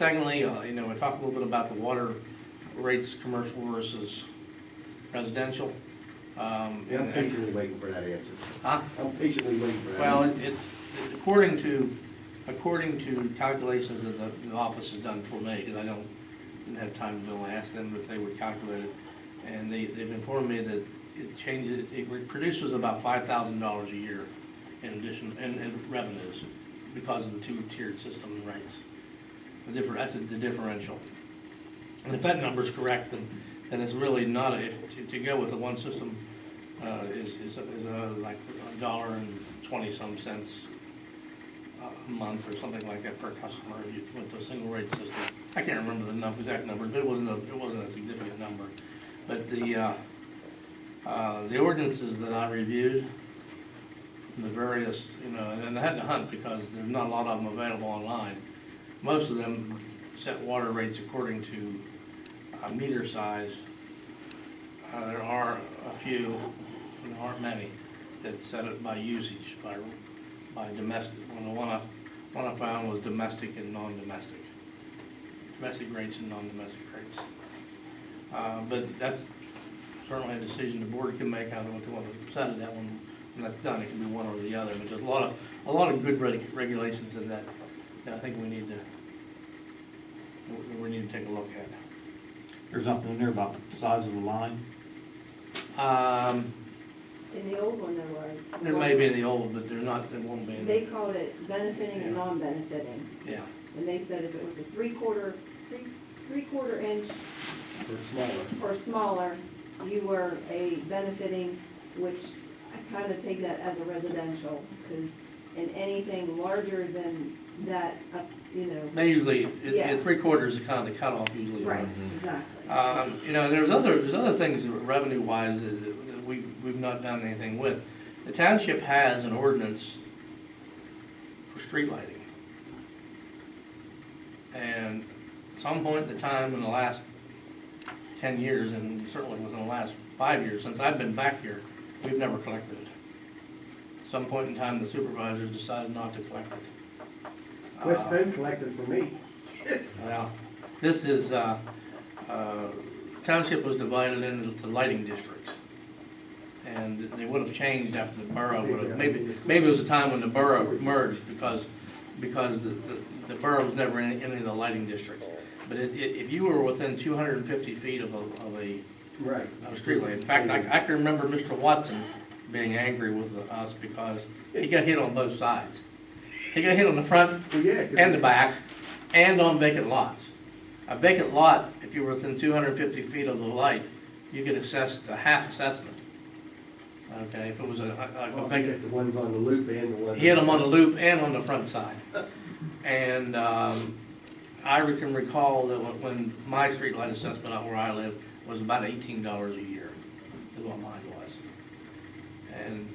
secondly, you know, we talked a little bit about the water rates, commercial versus residential. Yeah, I'm patiently waiting for that answer. Huh? I'm patiently waiting for that. Well, answer. it's, according to calculations that the office has done for me, because I didn't have time to go and ask them if they would calculate it. And they've informed me that it changes, it produces about $5,000 a year in addition, in revenues because of the two-tiered system and rates. That's the differential. And if that number's correct, then it's really not, to go with the one system is like $1.20 a month or something like that per customer if you went to a single rate system. I can't remember the exact number, but it wasn't a significant number. But the ordinances that I reviewed, from the various, you know, and I had to hunt because there's not a lot of them available online. Most of them set water rates according to meter size. There are a few, and there aren't many, that set it by usage, by domestic. Well, the one I found was domestic and non-domestic. Domestic rates and non-domestic rates. But that's certainly a decision the board can make. I don't know what they want to set it that one. When that's done, it can be one or the other. But there's a lot of good regulations in that I think we need to take a look at. There's nothing in there about the size of the line? In the old one there was. There may be in the old, but there won't be in They the, called it benefiting and non-benefiting. yeah. And they said if it was a three-quarter inch For smaller. or smaller, you were a benefiting, which I kind of take that as a residential, because in anything larger than that, you know. They usually, Yeah. 3/4 is kind of the cutoff usually. Right, exactly. You know, there's other things revenue-wise that we've not done anything with. The township has an ordinance for street lighting. And at some point in the time in the last 10 years, and certainly within the last 5 years, since I've been back here, we've never collected it. At some point in time, the supervisors decided not to collect it. West Bend collected for me. Well, this is, township was divided into lighting districts. And they would have changed after the borough would have, maybe it was a time when the borough merged because the borough was never in any of the lighting districts. But if you were within 250 feet of a Right. street light, in fact, I can remember Mr. Watson being angry with us because he got hit on both sides. He got hit on the front Well, yeah. 'cause and the back, and on vacant lots. A vacant lot, if you were within 250 feet of the light, you get assessed a half assessment. Okay, if it was a Oh, they vacant, got the ones on the loop and the ones. he hit them on the loop and on the front side. And I can recall that when my street light assessment out where I live was about $18 a year, is what mine was. And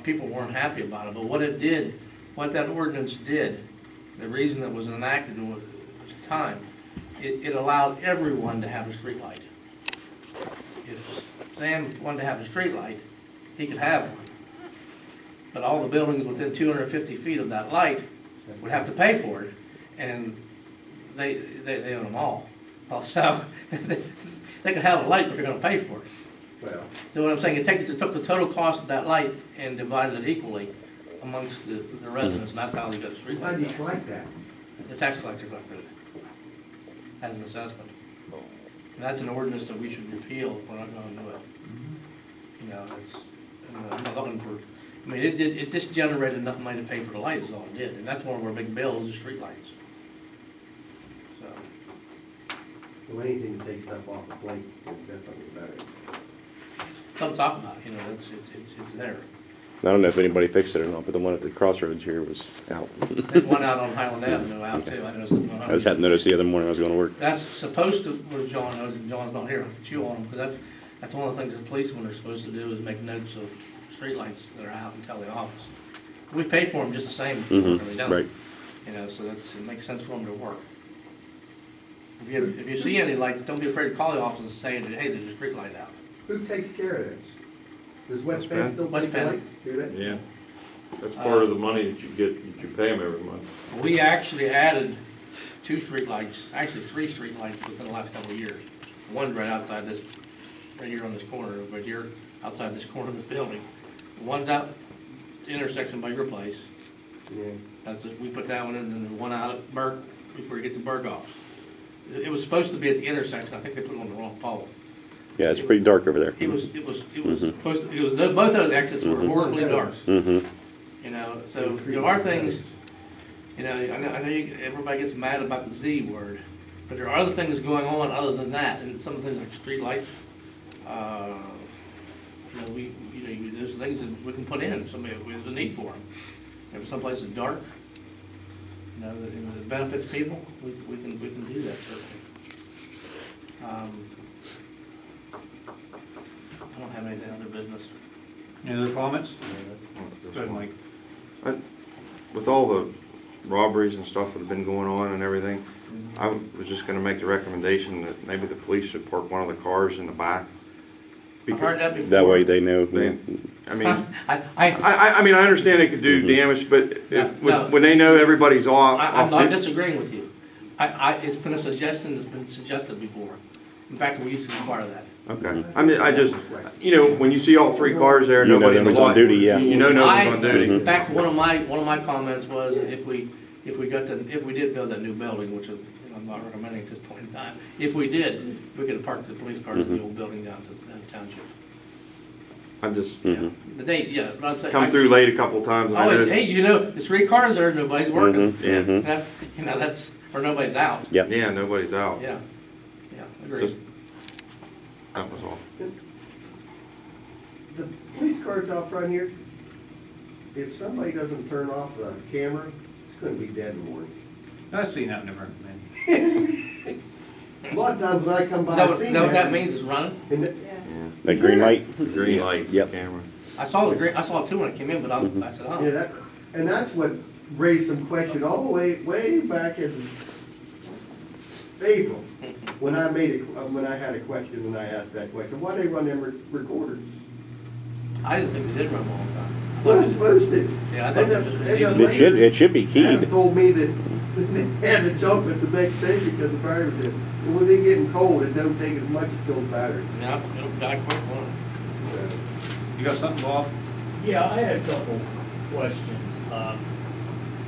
people weren't happy about it, but what that ordinance did, the reason it was enacted at the time, it allowed everyone to have a street light. If Sam wanted to have a street light, he could have one. But all the buildings within 250 feet of that light would have to pay for it, and they own them all. So they could have a light, but they're gonna pay for it. Well, You know what I'm saying? It took the total cost of that light and divided it equally amongst the residents, and that's how they got a street how light. do you collect that? The tax collector collected it as an assessment. And that's an ordinance that we should repeal if we're not gonna do it. You know, I'm not looking for, I mean, it just generated enough money to pay for the lights is all it did, and that's one of our big bills, is street lights. So, So anything to take stuff off the plate is definitely better. something to talk about, you know, it's there. I don't know if anybody fixed it or not, but the one at the crossroads here was out. There's one out on Highland Avenue out too, I noticed it on I just had noticed the other morning I was going to work. That's supposed to, well, John knows, and John's not here, to chew on them, because that's one of the things the policemen are supposed to do, is make notes of streetlights that are out and tell the office. We pay for them just the same, if they don't. Right. You know, so it makes sense for them to work. If you see any lights, don't be afraid to call the office and say, hey, there's a street light out. Who takes care of this? Does West Bend still West take the Bend. light? Do they? Yeah, that's part of the money that you get, that you pay them every month. We actually added two streetlights, actually three streetlights within the last couple of years. One's right outside this, right here on this corner, right here, outside this corner of this building. One's out the intersection by your place. Yeah. We put that one in, and then the one out at Burke, before you get to Berghoff's. It was supposed to be at the intersection, I think they put it on the wrong pole. Yeah, it's pretty dark over there. It was supposed to, both those exits were horribly dark. Mm-hmm. You know, so there are things, you know, I know everybody gets mad about the Z word, but there are other things going on other than that, and some of the things like streetlights, you know, there's things that we can put in, if there's a need for them. If someplace is dark, you know, that it benefits people, we can do that certainly. I don't have anything other business. Any other comments? Go ahead, Mike. With all the robberies and stuff that have been going on and everything, I was just gonna make the recommendation that maybe the police should park one of the cars in the back. I've heard that before. That way they know. I mean, I I mean, I understand it could do damage, but Yeah, no. when they know everybody's I'm off, not disagreeing with you. It's been a suggestion that's been suggested before. In fact, we used to require that. okay. I mean, I just, you know, when you see all three cars there, You know nobody in the nobody's on lot. duty, yeah. You know nobody's on duty. In fact, one of my comments was if we did build that new building, which is, you know, I'm not recommending at this point in time, if we did, we could have parked the police cars in the old building down to the township. I just Yeah, but I'm saying. come through late a couple times and I Oh, noticed. hey, you know, there's three cars there, nobody's working. Yeah, That's, or nobody's out. Yep. yeah, nobody's out. Yeah, agreed. Just- That was all. The police cars out front here, if somebody doesn't turn off the camera, it's gonna be dead in the morning. I've seen that never, man. A lot of times when I come by, Is that I what, see is that what that means, is running? And Yeah. That green light? Green lights, Yep. camera. I saw it too when I came in, but I said, oh. yeah, and that's what raised some question all the way back in April, when I had a question, when I asked that question, why they run them recorders? I didn't think they did run all the time. I Well, thought it's they- supposed to. Yeah, I thought they just. It should be Adam keyed. told me that they had to jump at the next station because the battery was dead. And when they getting cold, it doesn't take as much to kill the battery. Yeah, it'll die quick, won't it? You got something, Bob? Yeah, I had a couple questions.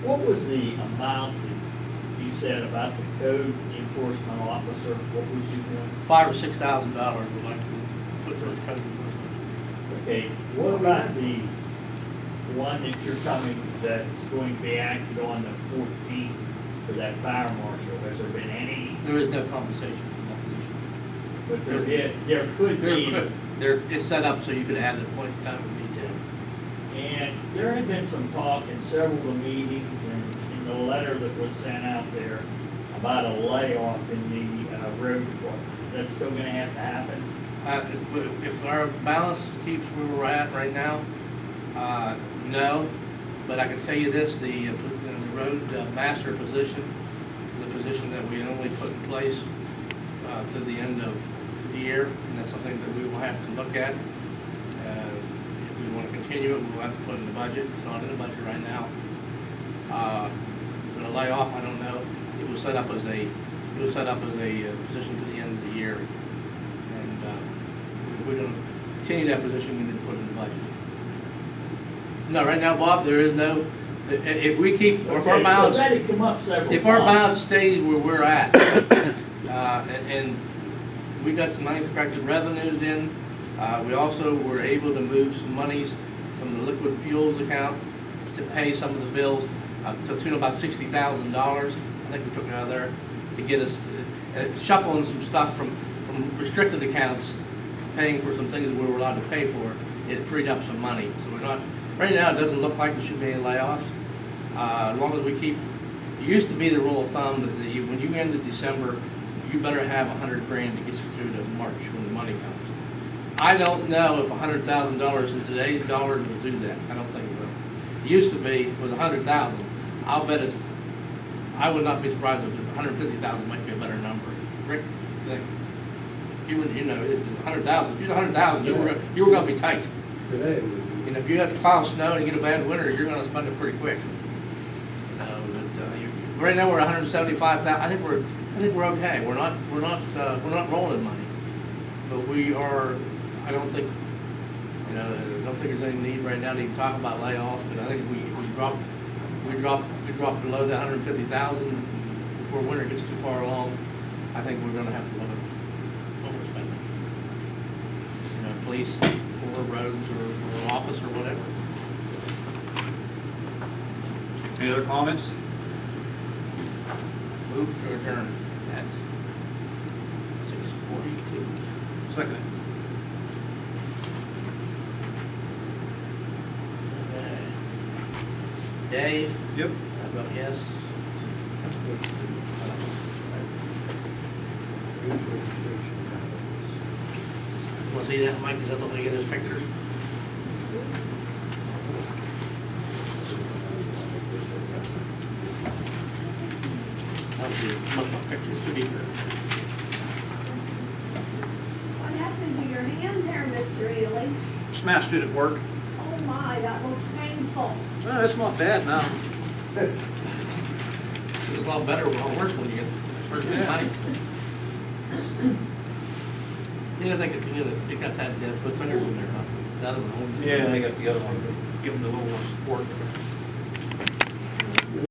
What was the amount that you said about the code enforcement officer? What was you doing? $5,000 or $6,000 would like to put towards code enforcement. Okay, what about the one that you're coming, that's going to be acted on the 14th for that fire marshal? Has there been any, There is no compensation for that position. but there could be. It's set up so you could add the point in time if you need to. And there had been some talk in several of the meetings and in the letter that was sent out there about a layoff in the road department. Is that still gonna have to happen? If our balance keeps where we're at right now, no. But I can tell you this, the road master position is a position that we only put in place to the end of the year, and that's something that we will have to look at. If we want to continue it, we'll have to put it in the budget. It's not in the budget right now. But a layoff, I don't know. It was set up as a position to the end of the year. And if we're going to continue that position, we need to put it in the budget. No, right now, Bob, there is no, if we keep, or if our Okay, balance, that had come up several if our times. balance stays where we're at, and we got some unexpected revenues in, we also were able to move some monies from the liquid fuels account to pay some of the bills, to the tune of about $60,000. I think we took it out of there to get us, shuffling some stuff from restricted accounts, paying for some things that we were allowed to pay for. It freed up some money, so we're not, right now, it doesn't look like there should be any layoffs. As long as we keep, it used to be the rule of thumb that when you ended December, you better have $100 grand to get you through to March when the money comes. I don't know if $100,000 in today's dollars will do that. I don't think it will. It used to be, it was $100,000. I'll bet it's, I would not be surprised if $150,000 might be a better number. Rick, you would, you know, $100,000. If you had $100,000, you were going to be tight. Today, And if you have to plow snow and you get a bad winter, you're gonna spend it pretty quick. You know, but, right now we're 175,000, I think we're okay, we're not rolling in money. But we are, I don't think, I don't think there's any need right now to even talk about layoffs, but I think if we drop below the 150,000 before winter gets too far along, I think we're gonna have to look at what we're spending. Police or roads or office or whatever. Any other comments? Move to adjourn at 6:42. Second. Okay. Dave? Yep. I vote yes. Want to see that, Mike? Does that look like it is pictures? That would be much more pictures to be here. What happened to your hand there, Mr. Ely? Smashed it at work. Oh my, that looks painful. Oh, it's not bad now. It's a lot better, a lot worse when you get first big bite. Yeah, they got that, put fingers in there, huh? The other one. Yeah, they got the other one, give them the little more support.